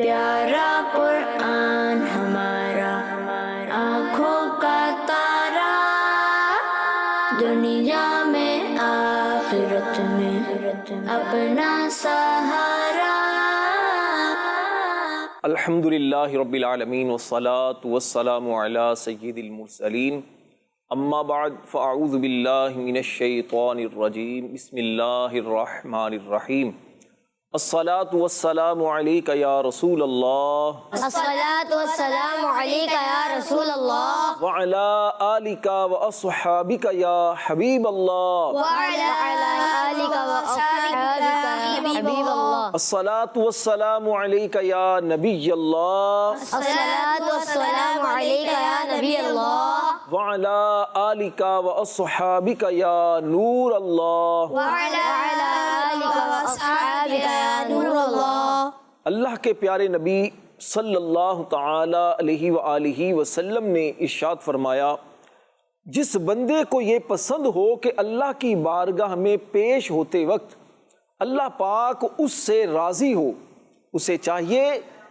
پیارا قرآن ہمارا آنکھوں کا تارا، دنیا میں آخرت میں اپنا سہارا۔ الحمدللہ رب العالمین والصلاة والسلام علی سید المرسلین، اما بعد فاعوذ باللہ من الشیطان الرجیم، بسم اللہ الرحمن الرحیم۔ الصلاة والسلام علیک یا رسول اللہ، الصلاۃ والسلام علیک یا رسول اللہ، وعلی آلک واصحابک یا حبیب اللہ، وعلی آلک واصحابک یا حبیب اللہ، الصلاة والسلام علیک یا نبی اللہ، الصلاۃ والسلام علیک یا نبی اللہ، وعلی آلک واصحابک یا نور اللہ۔ وعلی آلک واصحابک یا نور اللہ۔ اللہ کے پیارے نبی صلی اللہ تعالی علیہ وآلہ وسلم نے ارشاد فرمایا، جس بندے کو یہ پسند ہو کہ اللہ کی بارگاہ میں پیش ہوتے وقت اللہ پاک اس سے راضی ہو، اسے چاہیے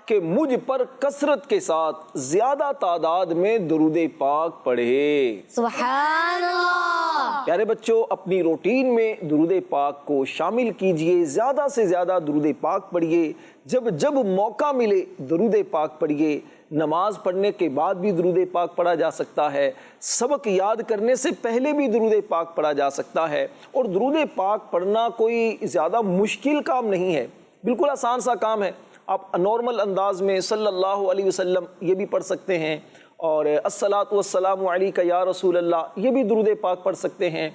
کہ مجھ پر کثرت کے ساتھ زیادہ تعداد میں درود پاک پڑھے۔ سبحان اللہ۔ پیارے بچوں، اپنی روٹین میں درود پاک کو شامل کیجئے، زیادہ سے زیادہ درود پاک پڑھیے، جب موقع ملے درود پاک پڑھیے۔ نماز پڑھنے کے بعد بھی درود پاک پڑھا جا سکتا ہے، سبق یاد کرنے سے پہلے بھی درود پاک پڑھا جا سکتا ہے، اور درود پاک پڑھنا کوئی زیادہ مشکل کام نہیں ہے، بالکل آسان سا کام ہے۔ آپ نارمل انداز میں صلی اللہ علیہ وسلم یہ بھی پڑھ سکتے ہیں، اور الصلاۃ والسلام علیک یا رسول اللہ یہ بھی درود پاک پڑھ سکتے ہیں،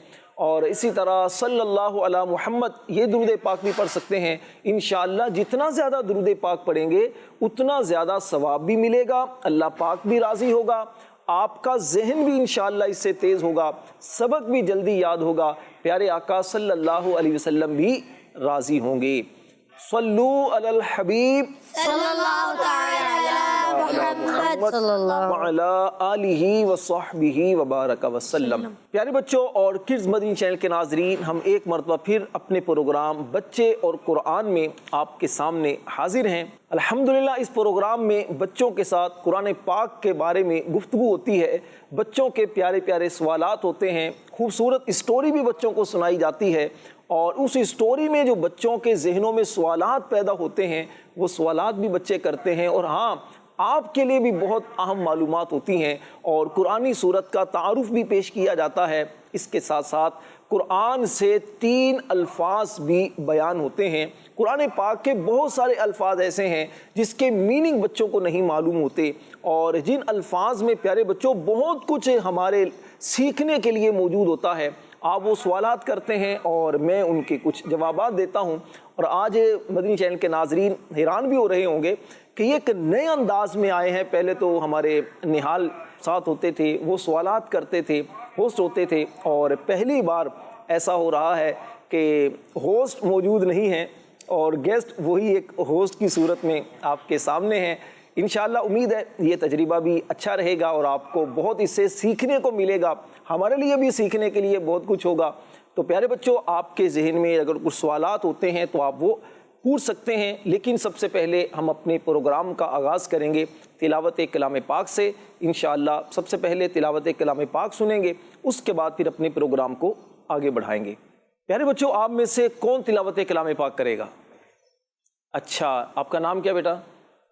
اور اسی طرح صلی اللہ علی محمد یہ درود پاک بھی پڑھ سکتے ہیں۔ انشاءاللہ جتنا زیادہ درود پاک پڑھیں گے اتنا زیادہ ثواب بھی ملے گا، اللہ پاک بھی راضی ہوگا، آپ کا ذہن بھی انشاءاللہ اس سے تیز ہوگا، سبق بھی جلدی یاد ہوگا، پیارے آقا صلی اللہ علیہ وسلم بھی راضی ہوں گے۔ صلو علی الحبیب صلی اللہ تعالی علی محمد صلی اللہ وعلی آلہ وصحبہ وبارک وسلم۔ پیارے بچوں اور کڈز مدنی چینل کے ناظرین، ہم ایک مرتبہ پھر اپنے پروگرام بچے اور قرآن میں آپ کے سامنے حاضر ہیں۔ الحمدللہ اس پروگرام میں بچوں کے ساتھ قرآن پاک کے بارے میں گفتگو ہوتی ہے، بچوں کے پیارے پیارے سوالات ہوتے ہیں، خوبصورت اسٹوری بھی بچوں کو سنائی جاتی ہے، اور اس اسٹوری میں جو بچوں کے ذہنوں میں سوالات پیدا ہوتے ہیں وہ سوالات بھی بچے کرتے ہیں، اور ہاں آپ کے لیے بھی بہت اہم معلومات ہوتی ہیں، اور قرآنی صورت کا تعارف بھی پیش کیا جاتا ہے۔ اس کے ساتھ ساتھ قرآن سے 3 الفاظ بھی بیان ہوتے ہیں۔ قرآن پاک کے بہت سارے الفاظ ایسے ہیں جس کے میننگ بچوں کو نہیں معلوم ہوتے، اور جن الفاظ میں پیارے بچوں بہت کچھ ہمارے سیکھنے کے لیے موجود ہوتا ہے۔ آپ وہ سوالات کرتے ہیں اور میں ان کے کچھ جوابات دیتا ہوں، اور آج مدنی چینل کے ناظرین حیران بھی ہو رہے ہوں گے کہ یہ ایک نئے انداز میں آئے ہیں۔ پہلے تو ہمارے نہال ساتھ ہوتے تھے، وہ سوالات کرتے تھے، ہوسٹ ہوتے تھے، اور پہلی بار ایسا ہو رہا ہے کہ ہوسٹ موجود نہیں ہیں اور گیسٹ وہی ایک ہوسٹ کی صورت میں آپ کے سامنے ہیں۔ انشاءاللہ امید ہے یہ تجربہ بھی اچھا رہے گا اور آپ کو بہت اس سے سیکھنے کو ملے گا، ہمارے لیے بھی سیکھنے کے لیے بہت کچھ ہوگا۔ تو پیارے بچوں، آپ کے ذہن میں اگر کچھ سوالات ہوتے ہیں تو آپ وہ پوچھ سکتے ہیں، لیکن سب سے پہلے ہم اپنے پروگرام کا آغاز کریں گے تلاوت کلام پاک سے۔ انشاءاللہ سب سے پہلے تلاوت کلام پاک سنیں گے، اس کے بعد پھر اپنے پروگرام کو آگے بڑھائیں گے۔ پیارے بچوں، آپ میں سے کون تلاوت کلام پاک کرے گا؟ اچھا، آپ کا نام کیا بیٹا؟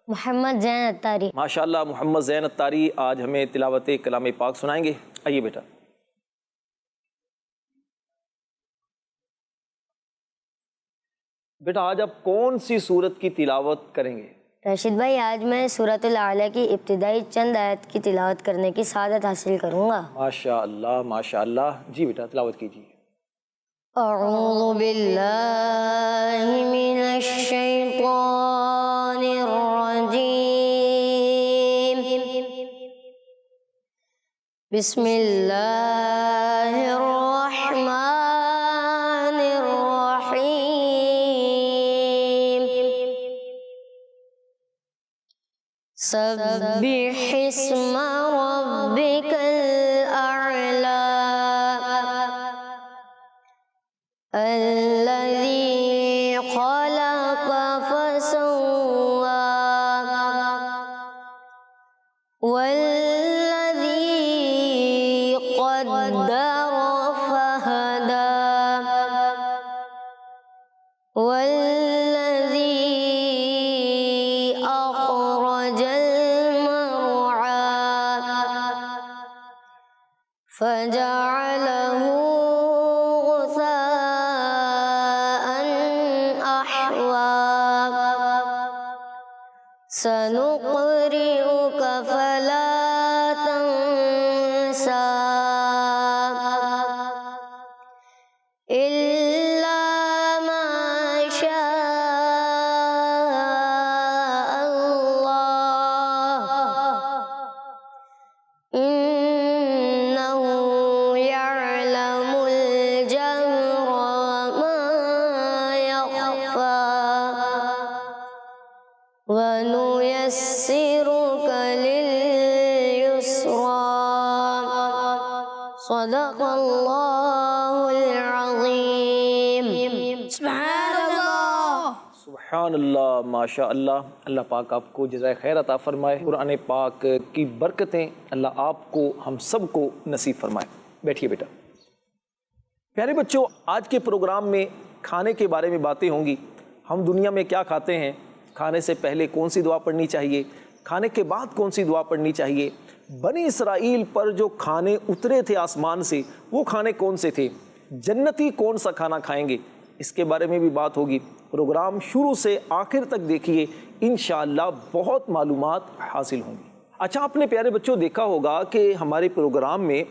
محمد زین اتاری۔ ماشاءاللہ، محمد زین اتاری آج ہمیں تلاوت کلام پاک سنائیں گے۔ آئیے بیٹا۔ بیٹا آج آپ کون سی سورت کی تلاوت کریں گے؟ راشد بھائی، آج میں سورۃ الاعلیٰ کی ابتدائی چند آیت کی تلاوت کرنے کی سعادت حاصل کروں گا۔ ماشاءاللہ ماشاءاللہ، جی بیٹا تلاوت کیجیے۔ اعوذ باللہ من الشیطان الرجیم، بسم اللہ الرحمن الرحیم، سبح اسم ربک الاعلی الذی خلق فسوى والذی قدر فہدی والذی أخرج المرعى فجعله غثاء أحوى سنقرئك فلا تنسى إلا ما شاء الله إنه يعلم الجهر وما يخفى ونيسرك لليسرى صدق الله العظيم سبحان الله سبحان اللہ، ماشاء اللہ۔ اللہ پاک آپ کو جزائے خیر عطا فرمائے، قرآن پاک کی برکتیں اللہ آپ کو ہم سب کو نصیب فرمائے۔ بیٹھیے بیٹا۔ پیارے بچوں، آج کے پروگرام میں کھانے کے بارے میں باتیں ہوں گی۔ ہم دنیا میں کیا کھاتے ہیں، کھانے سے پہلے کون سی دعا پڑھنی چاہیے، کھانے کے بعد کون سی دعا پڑھنی چاہیے، بنی اسرائیل پر جو کھانے اترے تھے آسمان سے وہ کھانے کون سے تھے، جنتی کون سا کھانا کھائیں گے، اس کے بارے میں بھی بات ہوگی۔ پروگرام شروع سے آخر تک دیکھیے، انشاءاللہ بہت معلومات حاصل ہوں گی۔ اچھا، آپ نے پیارے بچوں دیکھا ہوگا کہ ہمارے پروگرام میں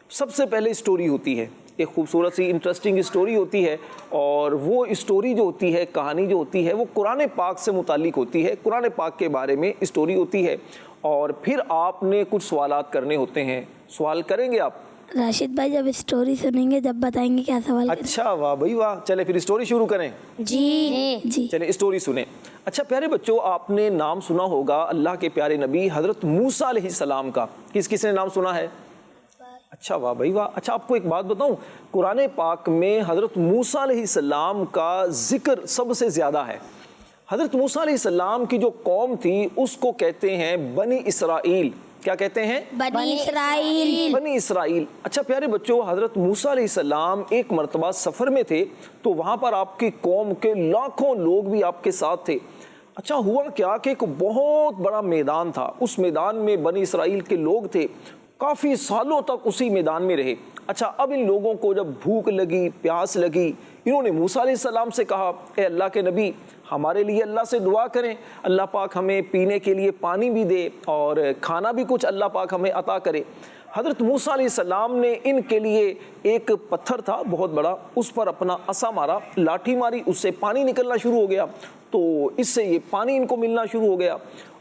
سب سے پہلے اسٹوری ہوتی ہے، ایک خوبصورت سی انٹرسٹنگ اسٹوری ہوتی ہے، اور وہ اسٹوری جو ہوتی ہے، کہانی جو ہوتی ہے، وہ قرآن پاک سے متعلق ہوتی ہے، قرآن پاک کے بارے میں اسٹوری ہوتی ہے، اور پھر آپ نے کچھ سوالات کرنے ہوتے ہیں۔ سوال کریں گے آپ؟ راشد بھائی جب اسٹوری سنیں گے جب بتائیں گے کیا سوال کریں۔ اچھا، واہ بھائی واہ، چلے پھر اسٹوری شروع کریں۔ جی چلیں اسٹوری سنیں۔ اچھا پیارے بچوں، آپ نے نام سنا ہوگا اللہ کے پیارے نبی حضرت موسیٰ علیہ السلام کا، کس نے نام سنا ہے؟ اچھا واہ بھائی واہ۔ اچھا آپ کو ایک بات بتاؤں، قرآن پاک میں حضرت موسیٰ علیہ السلام کا ذکر سب سے زیادہ ہے۔ حضرت موسیٰ علیہ السلام کی جو قوم تھی اس کو کہتے ہیں بنی اسرائیل۔ کیا کہتے ہیں؟ بنی اسرائیل۔ بنی اسرائیل۔ اچھا پیارے بچوں، حضرت موسیٰ علیہ السلام ایک مرتبہ سفر میں تھے تو وہاں پر آپ کی قوم کے لاکھوں لوگ بھی آپ کے ساتھ تھے۔ اچھا ہوا کیا کہ ایک بہت بڑا میدان تھا، اس میدان میں بنی اسرائیل کے لوگ تھے، کافی سالوں تک اسی میدان میں رہے۔ اچھا اب ان لوگوں کو جب بھوک لگی، پیاس لگی، انہوں نے موسیٰ علیہ السلام سے کہا، اے اللہ کے نبی ہمارے لیے اللہ سے دعا کریں، اللہ پاک ہمیں پینے کے لیے پانی بھی دے اور کھانا بھی کچھ اللہ پاک ہمیں عطا کرے۔ حضرت موسیٰ علیہ السلام نے ان کے لیے ایک پتھر تھا بہت بڑا، اس پر اپنا عصا مارا، لاٹھی ماری، اس سے پانی نکلنا شروع ہو گیا، تو اس سے یہ پانی ان کو ملنا شروع ہو گیا۔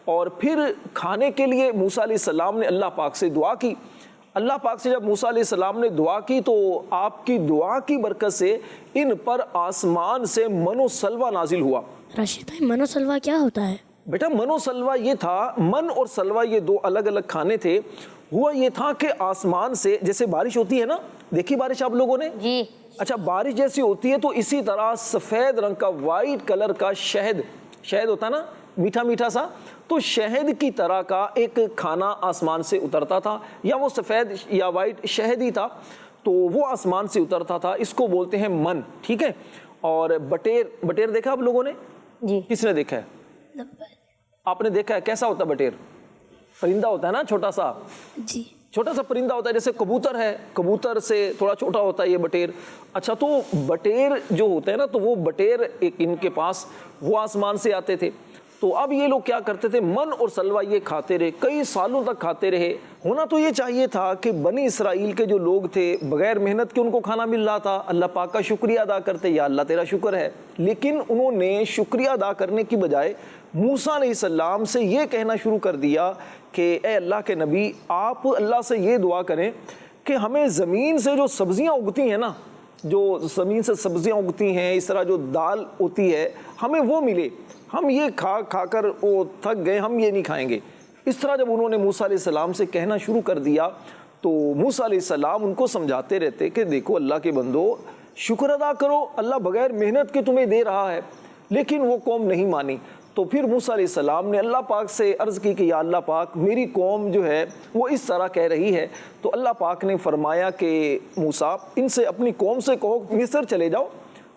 اور پھر کھانے کے لیے موسیٰ علیہ السلام نے اللہ پاک سے دعا کی۔ اللہ پاک سے جب موسیٰ علیہ السلام نے دعا کی تو آپ کی دعا کی برکت سے ان پر آسمان سے من و سلوہ نازل ہوا۔ راشد بھائی من و سلوہ کیا ہوتا ہے؟ بیٹا من و سلوہ یہ تھا، من اور سلوہ یہ دو الگ الگ کھانے تھے۔ ہوا یہ تھا کہ آسمان سے جیسے بارش ہوتی ہے نا، دیکھی بارش آپ لوگوں نے؟ جی۔ اچھا بارش جیسی ہوتی ہے تو اسی طرح سفید رنگ کا وائٹ کلر کا شہد ہوتا ہے نا، میٹھا میٹھا سا، تو شہد کی طرح کا ایک کھانا آسمان سے اترتا تھا، یا وہ سفید یا وائٹ شہد ہی تھا، تو وہ آسمان سے اترتا تھا، اس کو بولتے ہیں من، ٹھیک ہے۔ اور بٹیر دیکھا آپ لوگوں نے؟ جی۔ کس نے دیکھا ہے؟ آپ نے دیکھا ہے؟ کیسا ہوتا ہے بٹیر؟ پرندہ ہوتا ہے نا، چھوٹا سا، جی چھوٹا سا پرندہ ہوتا ہے، جیسے کبوتر ہے، کبوتر سے تھوڑا چھوٹا ہوتا ہے یہ بٹیر۔ اچھا تو بٹیر جو ہوتے ہیں نا، تو وہ بٹیر ایک ان کے پاس وہ آسمان سے آتے تھے، تو اب یہ لوگ کیا کرتے تھے، من اور سلوہ یہ کھاتے رہے، کئی سالوں تک کھاتے رہے۔ ہونا تو یہ چاہیے تھا کہ بنی اسرائیل کے جو لوگ تھے بغیر محنت کے ان کو کھانا مل رہا تھا، اللہ پاک کا شکریہ ادا کرتے، یا اللہ تیرا شکر ہے، لیکن انہوں نے شکریہ ادا کرنے کی بجائے موسیٰ علیہ السلام سے یہ کہنا شروع کر دیا کہ اے اللہ کے نبی آپ اللہ سے یہ دعا کریں کہ ہمیں زمین سے جو سبزیاں اگتی ہیں نا، جو زمین سے سبزیاں اگتی ہیں، اس طرح جو دال ہوتی ہے، ہمیں وہ ملے، ہم یہ کھا کر وہ تھک گئے، ہم یہ نہیں کھائیں گے۔ اس طرح جب انہوں نے موسیٰ علیہ السلام سے کہنا شروع کر دیا تو موسیٰ علیہ السلام ان کو سمجھاتے رہتے کہ دیکھو اللہ کے بندو شکر ادا کرو، اللہ بغیر محنت کے تمہیں دے رہا ہے، لیکن وہ قوم نہیں مانی۔ تو پھر موسیٰ علیہ السلام نے اللہ پاک سے عرض کی کہ یا اللہ پاک میری قوم جو ہے وہ اس طرح کہہ رہی ہے. تو اللہ پاک نے فرمایا کہ موسیٰ ان سے اپنی قوم سے کہو مصر چلے جاؤ,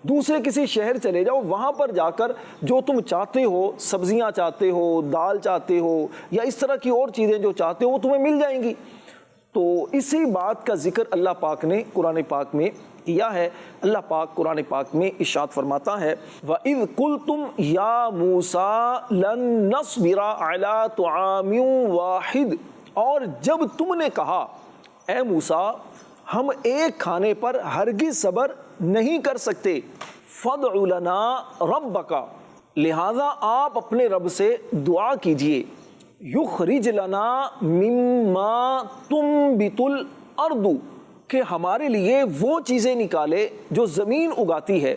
دوسرے کسی شہر چلے جاؤ, وہاں پر جا کر جو تم چاہتے ہو, سبزیاں چاہتے ہو, دال چاہتے ہو یا اس طرح کی اور چیزیں جو چاہتے ہو وہ تمہیں مل جائیں گی. تو اسی بات کا ذکر اللہ پاک نے قرآن پاک میں کیا ہے. اللہ پاک قرآن پاک میں ارشاد فرماتا ہے وَإِذْ قُلْتُمْ يَا مُوسَىٰ لَن نَّصْبِرَ عَلَىٰ طَعَامٍ وَاحِدٍ, اور جب تم نے کہا اے موسیٰ ہم ایک کھانے پر ہرگز صبر نہیں کر سکتے, فَادْعُ لَنَا رَبَّكَ, لہذا آپ اپنے رب سے دعا کیجئے, یخرج لنا مما تنبت الارض, کہ ہمارے لیے وہ چیزیں نکالے جو زمین اگاتی ہے,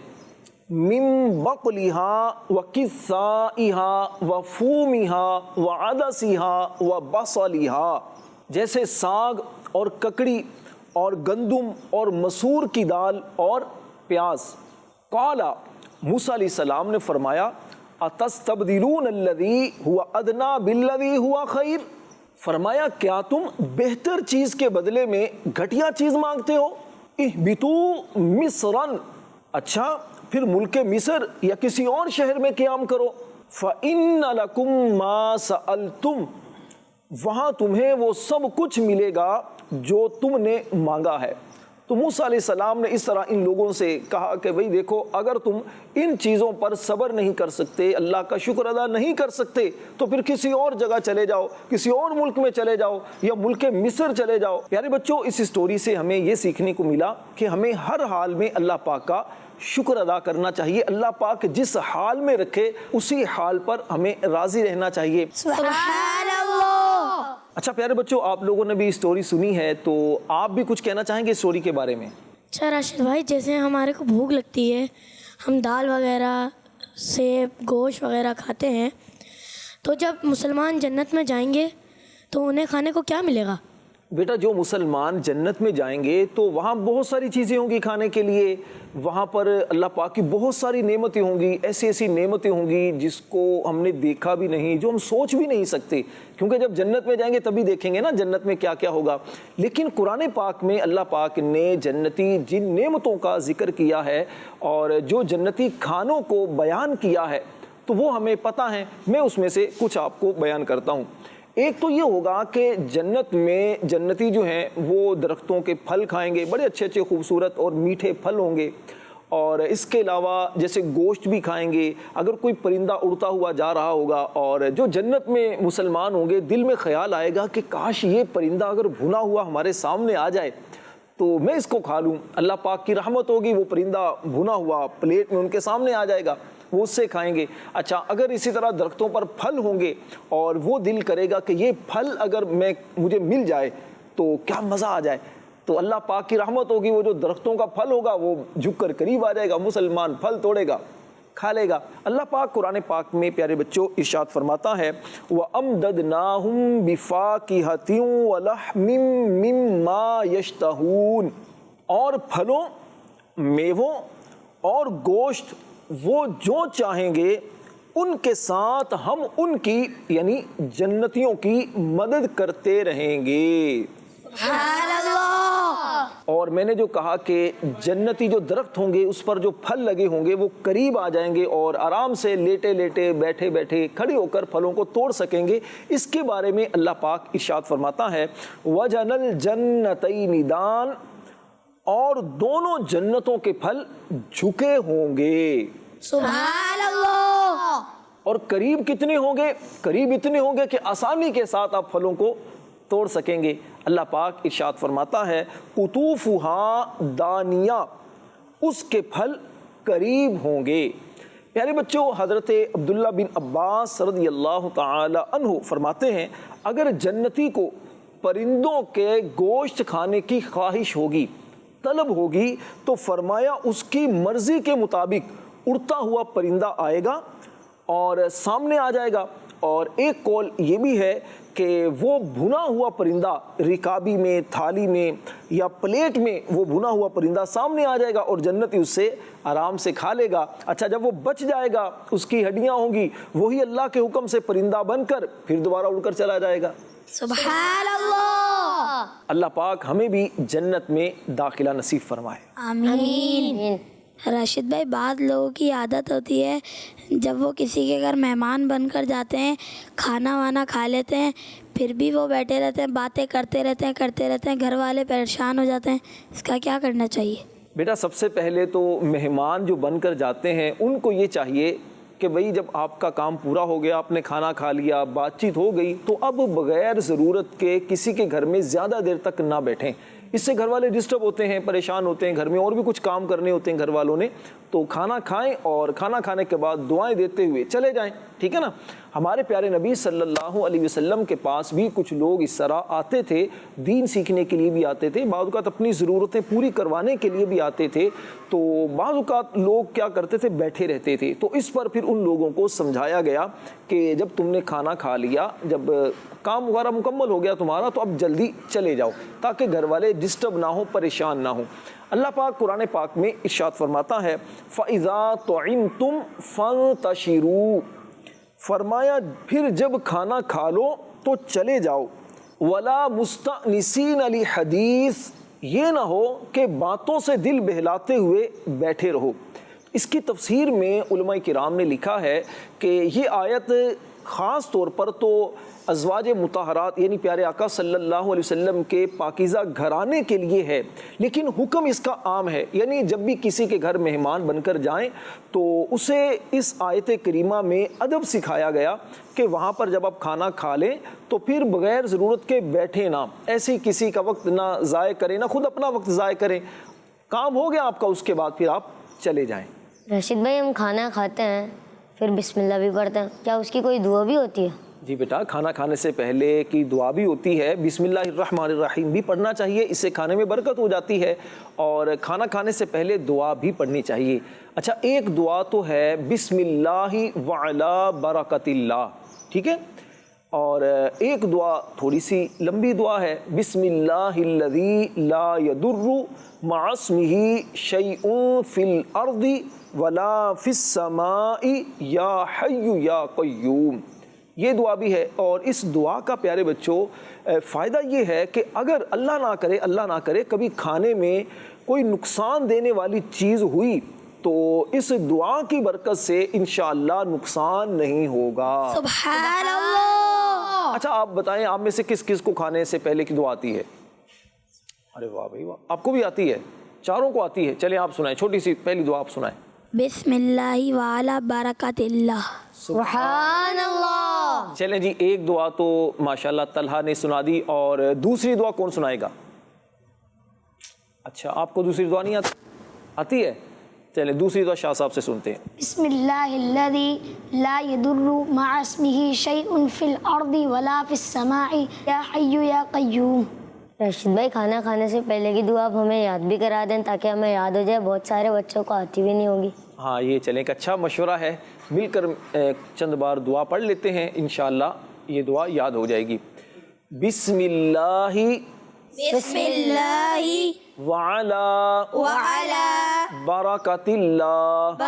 من بقلها وکثائها وفومها وعدسها وبصلها, جیسے ساگ اور ککڑی اور گندم اور مسور کی دال اور پیاز. قال موسیٰ علیہ السلام نے فرمایا اتستبدلون الذی هو ادنی بالذی هو خیر, فرمایا کیا تم بہتر چیز کے بدلے میں گھٹیا چیز مانگتے ہو. اہبطوا مصرا, اچھا پھر ملک مصر یا کسی اور شہر میں قیام کرو. فإن لکم ما سألتم, وہاں تمہیں وہ سب کچھ ملے گا جو تم نے مانگا ہے. تو موسیٰ علیہ السلام نے اس طرح ان لوگوں سے کہا کہ بھئی دیکھو اگر تم ان چیزوں پر صبر نہیں کر سکتے, اللہ کا شکر ادا نہیں کر سکتے, تو پھر کسی اور جگہ چلے جاؤ, کسی اور ملک میں چلے جاؤ یا ملک مصر چلے جاؤ. پیارے بچوں اس سٹوری سے ہمیں یہ سیکھنے کو ملا کہ ہمیں ہر حال میں اللہ پاک کا شکر ادا کرنا چاہیے. اللہ پاک جس حال میں رکھے اسی حال پر ہمیں راضی رہنا چاہیے. سبحان اللہ. اچھا پیارے بچوں آپ لوگوں نے بھی اسٹوری سنی ہے, تو آپ بھی کچھ کہنا چاہیں گے اسٹوری کے بارے میں؟ اچھا راشد بھائی, جیسے ہمارے کو بھوک لگتی ہے, ہم دال وغیرہ سیب گوشت وغیرہ کھاتے ہیں, تو جب مسلمان جنت میں جائیں گے تو انہیں کھانے کو کیا ملے گا؟ بیٹا جو مسلمان جنت میں جائیں گے تو وہاں بہت ساری چیزیں ہوں گی کھانے کے لیے. وہاں پر اللہ پاک کی بہت ساری نعمتیں ہوں گی, ایسی ایسی نعمتیں ہوں گی جس کو ہم نے دیکھا بھی نہیں, جو ہم سوچ بھی نہیں سکتے, کیونکہ جب جنت میں جائیں گے تبھی دیکھیں گے نا جنت میں کیا کیا ہوگا. لیکن قرآن پاک میں اللہ پاک نے جنتی جن نعمتوں کا ذکر کیا ہے اور جو جنتی کھانوں کو بیان کیا ہے تو وہ ہمیں پتہ ہے. میں اس میں سے کچھ آپ کو بیان کرتا ہوں. ایک تو یہ ہوگا کہ جنت میں جنتی جو ہیں وہ درختوں کے پھل کھائیں گے, بڑے اچھے اچھے خوبصورت اور میٹھے پھل ہوں گے, اور اس کے علاوہ جیسے گوشت بھی کھائیں گے. اگر کوئی پرندہ اڑتا ہوا جا رہا ہوگا اور جو جنت میں مسلمان ہوں گے دل میں خیال آئے گا کہ کاش یہ پرندہ اگر بھنا ہوا ہمارے سامنے آ جائے تو میں اس کو کھا لوں. اللہ پاک کی رحمت ہوگی, وہ پرندہ بھنا ہوا پلیٹ میں ان کے سامنے آ جائے گا, وہ اس سے کھائیں گے. اچھا اگر اسی طرح درختوں پر پھل ہوں گے اور وہ دل کرے گا کہ یہ پھل اگر مجھے مل جائے تو کیا مزہ آ جائے, تو اللہ پاک کی رحمت ہوگی, وہ جو درختوں کا پھل ہوگا وہ جھک کر قریب آ جائے گا, مسلمان پھل توڑے گا, کھا لے گا. اللہ پاک قرآن پاک میں پیارے بچوں ارشاد فرماتا ہے وَأَمْدَدْنَاهُمْ بِفَاكِهَةٍ وَلَحْمٍ مِّمَّا يَشْتَهُونَ, اور پھلوں, میووں اور گوشت وہ جو چاہیں گے ان کے ساتھ ہم ان کی یعنی جنتیوں کی مدد کرتے رہیں گے. سبحان اللہ. اور میں نے جو کہا کہ جنتی جو درخت ہوں گے اس پر جو پھل لگے ہوں گے وہ قریب آ جائیں گے اور آرام سے لیٹے لیٹے بیٹھے بیٹھے کھڑے ہو کر پھلوں کو توڑ سکیں گے. اس کے بارے میں اللہ پاک ارشاد فرماتا ہے وَجَنَ الْجَنَّتَيْنِ دَانٍ, اور دونوں جنتوں کے پھل جھکے ہوں گے. سبحان اللہ. اور قریب کتنے ہوں گے؟ قریب اتنے ہوں گے کہ آسانی کے ساتھ آپ پھلوں کو توڑ سکیں گے. اللہ پاک ارشاد فرماتا ہے قطوفها دانیہ, اس کے پھل قریب ہوں گے. پیارے بچوں حضرت عبداللہ بن عباس رضی اللہ تعالی عنہ فرماتے ہیں اگر جنتی کو پرندوں کے گوشت کھانے کی خواہش ہوگی, طلب ہوگی, تو فرمایا اس کی مرضی کے مطابق اڑتا ہوا پرندہ آئے گا اور سامنے آ جائے گا اور ایک قول یہ بھی ہے کہ وہ بھنا ہوا پرندہ رکابی میں، تھالی میں یا پلیٹ میں وہ بھنا ہوا پرندہ سامنے آ جائے گا اور جنتی اس سے آرام سے کھا لے گا۔ اچھا جب وہ بچ جائے گا، اس کی ہڈیاں ہوں گی، وہی اللہ کے حکم سے پرندہ بن کر پھر دوبارہ اڑ کر چلا جائے گا۔ سبحان اللہ۔ اللہ پاک ہمیں بھی جنت میں داخلہ نصیب فرمائے۔ آمین۔ راشد بھائی، بعض لوگوں کی عادت ہوتی ہے جب وہ کسی کے گھر مہمان بن کر جاتے ہیں، کھانا وانا کھا لیتے ہیں، پھر بھی وہ بیٹھے رہتے ہیں، باتیں کرتے رہتے ہیں، گھر والے پریشان ہو جاتے ہیں، اس کا کیا کرنا چاہیے؟ بیٹا سب سے پہلے تو مہمان جو بن کر جاتے ہیں ان کو یہ چاہیے کہ بھئی جب آپ کا کام پورا ہو گیا، آپ نے کھانا کھا لیا، بات چیت ہو گئی، تو اب بغیر ضرورت کے کسی کے گھر میں زیادہ دیر تک نہ بیٹھیں۔ اس سے گھر والے ڈسٹرب ہوتے ہیں، پریشان ہوتے ہیں، گھر میں اور بھی کچھ کام کرنے ہوتے ہیں گھر والوں نے، تو کھانا کھائیں اور کھانا کھانے کے بعد دعائیں دیتے ہوئے چلے جائیں، ٹھیک ہے نا۔ ہمارے پیارے نبی صلی اللہ علیہ وسلم کے پاس بھی کچھ لوگ اس طرح آتے تھے، دین سیکھنے کے لیے بھی آتے تھے، بعض اوقات اپنی ضرورتیں پوری کروانے کے لیے بھی آتے تھے، تو بعض اوقات لوگ کیا کرتے تھے، بیٹھے رہتے تھے۔ تو اس پر پھر ان لوگوں کو سمجھایا گیا کہ جب تم نے کھانا کھا لیا، جب کام وغیرہ مکمل ہو گیا تمہارا، تو اب جلدی چلے جاؤ تاکہ گھر والے ڈسٹرب نہ ہوں، پریشان نہ ہوں۔ اللہ پاک قرآن پاک میں ارشاد فرماتا ہے فَإِذَا طُعِمْتُمْ فَانْتَشِرُوا، فرمایا پھر جب کھانا کھا لو تو چلے جاؤ، وَلَا مُسْتَأْنِسِينَ لِحَدِيث، یہ نہ ہو کہ باتوں سے دل بہلاتے ہوئے بیٹھے رہو۔ اس کی تفسیر میں علماء کرام نے لکھا ہے کہ یہ آیت خاص طور پر تو ازواج مطہرات یعنی پیارے آقا صلی اللہ علیہ وسلم کے پاکیزہ گھرانے کے لیے ہے، لیکن حکم اس کا عام ہے، یعنی جب بھی کسی کے گھر مہمان بن کر جائیں تو اسے اس آیت کریمہ میں ادب سکھایا گیا کہ وہاں پر جب آپ کھانا کھا لیں تو پھر بغیر ضرورت کے بیٹھے نہ، ایسے کسی کا وقت نہ ضائع کریں، نہ خود اپنا وقت ضائع کریں، کام ہو گیا آپ کا، اس کے بعد پھر آپ چلے جائیں۔ راشد بھائی، ہم کھانا کھاتے ہیں پھر بسم اللہ بھی پڑھتے ہیں، کیا اس کی کوئی دعا بھی ہوتی ہے؟ جی بیٹا، کھانا کھانے سے پہلے کی دعا بھی ہوتی ہے، بسم اللہ الرحمن الرحیم بھی پڑھنا چاہیے، اس سے کھانے میں برکت ہو جاتی ہے، اور کھانا کھانے سے پہلے دعا بھی پڑھنی چاہیے۔ اچھا، ایک دعا تو ہے بسم اللہ وعلی برکت اللہ، ٹھیک ہے، اور ایک دعا تھوڑی سی لمبی دعا ہے، بسم اللہ الذی لا یضر مع اسمہ شیء فی الارض ولا فی السماء یا حی یا قیوم، یہ دعا بھی ہے۔ اور اس دعا کا پیارے بچوں فائدہ یہ ہے کہ اگر اللہ نہ کرے کبھی کھانے میں کوئی نقصان دینے والی چیز ہوئی تو اس دعا کی برکت سے انشاءاللہ نقصان نہیں ہوگا۔ سبحان اللہ۔ اچھا آپ بتائیں، آپ میں سے کس کس کو کھانے سے پہلے کی دعا آتی ہے؟ ارے واہ بھائی واہ، آپ کو بھی آتی ہے؟ چاروں کو آتی ہے؟ چلیں آپ سنائیں، چھوٹی سی پہلی دعا آپ سنائیں۔ بسم اللہ وعلی برکت اللہ۔ سبحان اللہ۔ چلیں جی، ایک دعا تو ماشاءاللہ طلحہ نے سنا دی، اور دوسری دعا کون سنائے گا؟ اچھا، آپ کو دوسری دعا نہیں آتی ہے؟ چلیں دوسری دعا شاہ صاحب سے سنتے ہیں۔ بسم اللہ الذی لا یضر مع اسمہ شیء فی الارض ولا فی السماء یا حی یا قیوم۔ راشد بھائی، کھانا کھانے سے پہلے کی دعا آپ ہمیں یاد بھی کرا دیں تاکہ ہمیں یاد ہو جائے، بہت سارے بچوں کو آتی بھی نہیں ہوگی۔ ہاں، یہ چلیں ایک اچھا مشورہ ہے، مل کر چند بار دعا پڑھ لیتے ہیں، انشاءاللہ یہ دعا یاد ہو جائے گی۔ بسم اللہ وعلی برکت اللہ،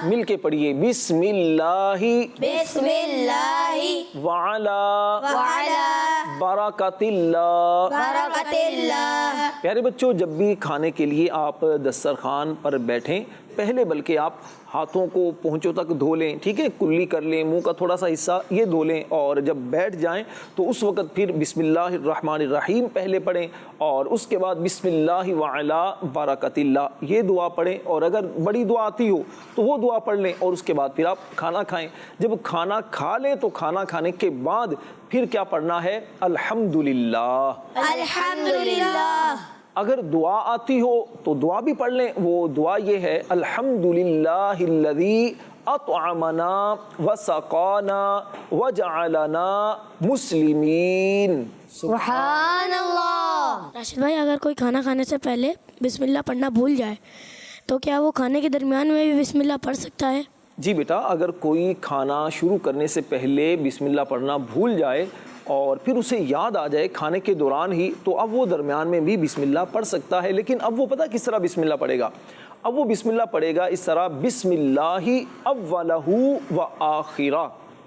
مل کے پڑھیے، بسم اللہ وعلی برکت اللہ۔ پیارے بچوں، جب بھی کھانے کے لیے آپ دسترخوان پر بیٹھیں، پہلے بلکہ آپ ہاتھوں کو پونچھوں تک دھو لیں، ٹھیک ہے، کلی کر لیں، منہ کا تھوڑا سا حصہ یہ دھو لیں، اور جب بیٹھ جائیں تو اس وقت پھر بسم اللہ الرحمن الرحیم پہلے پڑھیں، اور اس کے بعد بسم اللہ وعلی برکت اللہ یہ دعا پڑھیں، اور اگر بڑی دعا آتی ہو تو وہ دعا پڑھ لیں، اور اس کے بعد پھر آپ کھانا کھائیں۔ جب کھانا کھا لیں تو کھانا کھانے کے بعد پھر کیا پڑھنا ہے؟ الحمدللہ۔ الحمدللہ۔ اگر دعا آتی ہو تو دعا بھی پڑھ لیں، وہ دعا یہ ہے، الحمدللہ الذی اطعمنا وسقانا وجعلنا مسلمین۔ سبحان اللہ۔ راشد بھائی، اگر کوئی کھانا کھانے سے پہلے بسم اللہ پڑھنا بھول جائے تو کیا وہ کھانے کے درمیان میں بھی بسم اللہ پڑھ سکتا ہے؟ جی بیٹا، اگر کوئی کھانا شروع کرنے سے پہلے بسم اللہ پڑھنا بھول جائے اور پھر اسے یاد آ جائے کھانے کے دوران ہی، تو اب وہ درمیان میں بھی بسم اللہ پڑھ سکتا ہے، لیکن اب وہ پتہ کس طرح بسم اللہ پڑھے گا؟ اب وہ بسم اللہ پڑھے گا اس طرح، بسم اللہ اولہ و آخرہ.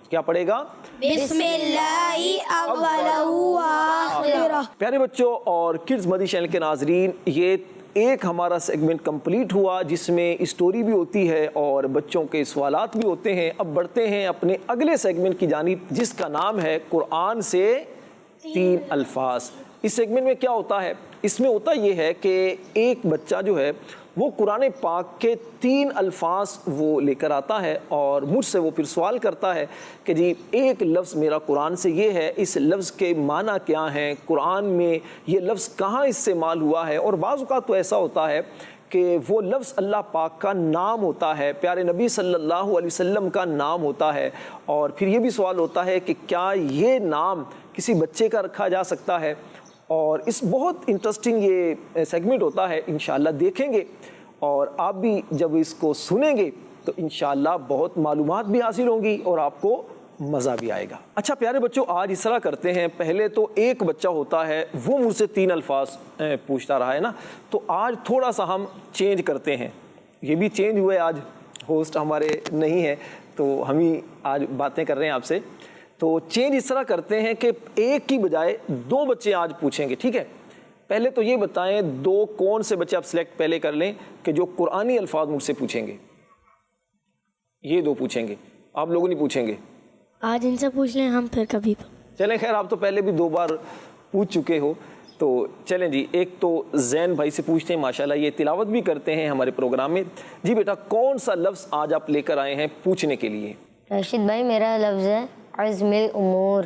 کیا پڑھے گا؟ بسم اللہ اولہ و آخرہ. پیارے بچوں اور کڈز مدنی چینل کے ناظرین، یہ ایک ہمارا سیگمنٹ کمپلیٹ ہوا جس میں اسٹوری بھی ہوتی ہے اور بچوں کے سوالات بھی ہوتے ہیں. اب بڑھتے ہیں اپنے اگلے سیگمنٹ کی جانب جس کا نام ہے قرآن سے 3 الفاظ. اس سیگمنٹ میں کیا ہوتا ہے؟ اس میں ہوتا یہ ہے کہ ایک بچہ جو ہے وہ قرآن پاک کے 3 الفاظ وہ لے کر آتا ہے اور مجھ سے وہ پھر سوال کرتا ہے کہ جی ایک لفظ میرا قرآن سے یہ ہے، اس لفظ کے معنی کیا ہیں، قرآن میں یہ لفظ کہاں استعمال ہوا ہے. اور بعض اوقات تو ایسا ہوتا ہے کہ وہ لفظ اللہ پاک کا نام ہوتا ہے، پیارے نبی صلی اللہ علیہ وسلم کا نام ہوتا ہے. اور پھر یہ بھی سوال ہوتا ہے کہ کیا یہ نام کسی بچے کا رکھا جا سکتا ہے. اور اس بہت انٹرسٹنگ یہ سیگمنٹ ہوتا ہے، انشاءاللہ دیکھیں گے اور آپ بھی جب اس کو سنیں گے تو انشاءاللہ بہت معلومات بھی حاصل ہوں گی اور آپ کو مزہ بھی آئے گا. اچھا پیارے بچوں، آج اس طرح کرتے ہیں، پہلے تو ایک بچہ ہوتا ہے وہ مجھ سے 3 الفاظ پوچھتا رہا ہے نا، تو آج تھوڑا سا ہم چینج کرتے ہیں. یہ بھی چینج ہوئے، آج ہوسٹ ہمارے نہیں ہے تو ہم ہی آج باتیں کر رہے ہیں آپ سے. تو چینج اس طرح کرتے ہیں کہ ایک کی بجائے 2 بچے آج پوچھیں گے، ٹھیک ہے؟ پہلے تو یہ بتائیں 2 کون سے بچے آپ سلیکٹ پہلے کر لیں کہ جو قرآنی الفاظ مجھ سے پوچھیں گے. یہ 2 پوچھیں گے، آپ لوگوں نہیں پوچھیں گے؟ آج ان سے پوچھ لیں ہم، پھر کبھی. چلیں خیر، آپ تو پہلے بھی 2 بار پوچھ چکے ہو تو چلیں جی. ایک تو زین بھائی سے پوچھتے ہیں، ماشاءاللہ یہ تلاوت بھی کرتے ہیں ہمارے پروگرام میں. جی بیٹا، کون سا لفظ آج آپ لے کر آئے ہیں پوچھنے کے لیے؟ راشد بھائی، میرا لفظ ہے عزم الامور.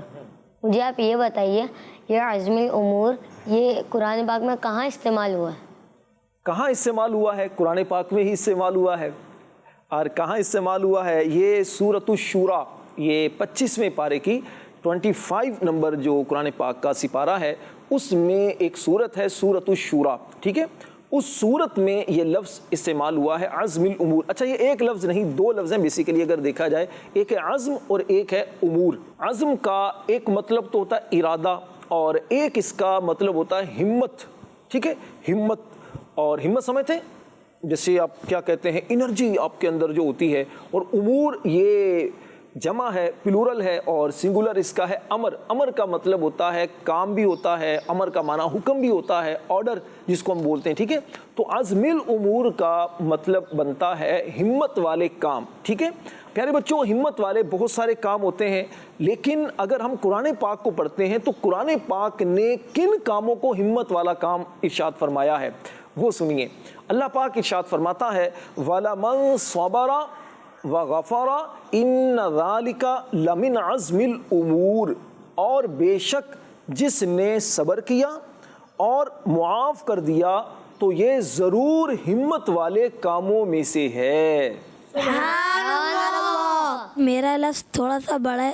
مجھے آپ یہ بتائیے یہ عزم الامور یہ قرآن پاک میں کہاں استعمال ہوا ہے؟ کہاں استعمال ہوا ہے؟ قرآن پاک میں ہی استعمال ہوا ہے. اور کہاں استعمال ہوا ہے؟ یہ سورۃ الشورى، یہ 25ویں پارے کی 25 نمبر جو قرآن پاک کا سپارہ ہے اس میں ایک سورت ہے سورۃ الشورى، ٹھیک ہے؟ اس سورت میں یہ لفظ استعمال ہوا ہے عزم الامور. اچھا، یہ ایک لفظ نہیں، 2 لفظ ہیں بیسیکلی اگر دیکھا جائے، ایک ہے عزم اور ایک ہے امور. عزم کا ایک مطلب تو ہوتا ہے ارادہ اور ایک اس کا مطلب ہوتا ہے ہمت، ٹھیک ہے؟ ہمت. اور ہمت سمجھتے ہیں جیسے آپ کیا کہتے ہیں، انرجی آپ کے اندر جو ہوتی ہے. اور امور یہ جمع ہے، پلورل ہے اور سنگولر اس کا ہے امر. امر کا مطلب ہوتا ہے کام بھی ہوتا ہے، امر کا معنی حکم بھی ہوتا ہے، آرڈر جس کو ہم بولتے ہیں، ٹھیک ہے؟ تو عزم الامور کا مطلب بنتا ہے ہمت والے کام، ٹھیک ہے؟ پیارے بچوں، ہمت والے بہت سارے کام ہوتے ہیں، لیکن اگر ہم قرآن پاک کو پڑھتے ہیں تو قرآن پاک نے کن کاموں کو ہمت والا کام ارشاد فرمایا ہے وہ سنیے. اللہ پاک ارشاد فرماتا ہے وَلَمَنْ صَبَرَ وَغَفَرَ إِنَّ ذَلِكَ لَمِنْ عَزْمِ الْأُمُورِ. اور بے شک جس نے صبر کیا اور معاف کر دیا تو یہ ضرور ہمت والے کاموں میں سے ہے. میرا لفظ تھوڑا سا بڑا ہے،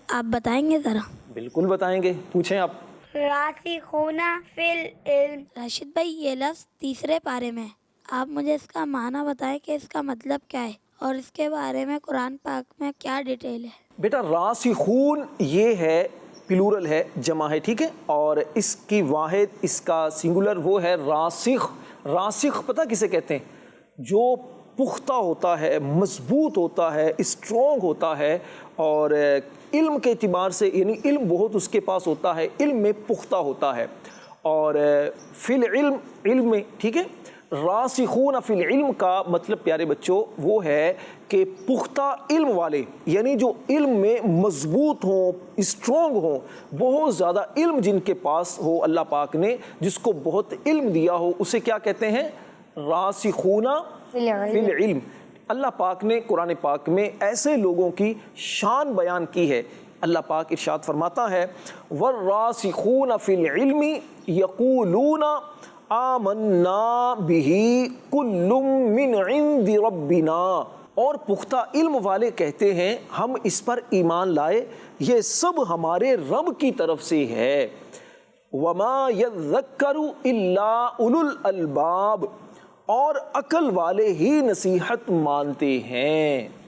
آپ بتائیں گے ذرا؟ بالکل بتائیں گے، پوچھیں آپ. راسخون فی العلم. راشد بھائی، یہ لفظ 3 پارے میں ہے، آپ مجھے اس کا معنی بتائیں کہ اس کا مطلب کیا ہے اور اس کے بارے میں قرآن پاک میں کیا ڈیٹیل ہے؟ بیٹا راسخون یہ ہے پلورل ہے، جمع ہے، ٹھیک ہے؟ اور اس کی واحد اس کا سنگولر وہ ہے راسخ. راسخ پتہ کسے کہتے ہیں؟ جو پختہ ہوتا ہے، مضبوط ہوتا ہے، اسٹرانگ ہوتا ہے اور علم کے اعتبار سے یعنی علم بہت اس کے پاس ہوتا ہے، علم میں پختہ ہوتا ہے. اور فی العلم، علم میں، ٹھیک ہے؟ راسخون فی العلم کا مطلب پیارے بچوں وہ ہے کہ پختہ علم والے، یعنی جو علم میں مضبوط ہوں، اسٹرانگ ہوں، بہت زیادہ علم جن کے پاس ہو، اللہ پاک نے جس کو بہت علم دیا ہو، اسے کیا کہتے ہیں؟ راسخون فی العلم. اللہ پاک نے قرآن پاک میں ایسے لوگوں کی شان بیان کی ہے. اللہ پاک ارشاد فرماتا ہے والراسخون فی العلم یقولون آمنا بہ کل من عند ربنا. اور پختہ علم والے کہتے ہیں ہم اس پر ایمان لائے، یہ سب ہمارے رب کی طرف سے ہے. وما یذکر الا اولو الالباب. اور عقل والے ہی نصیحت مانتے ہیں.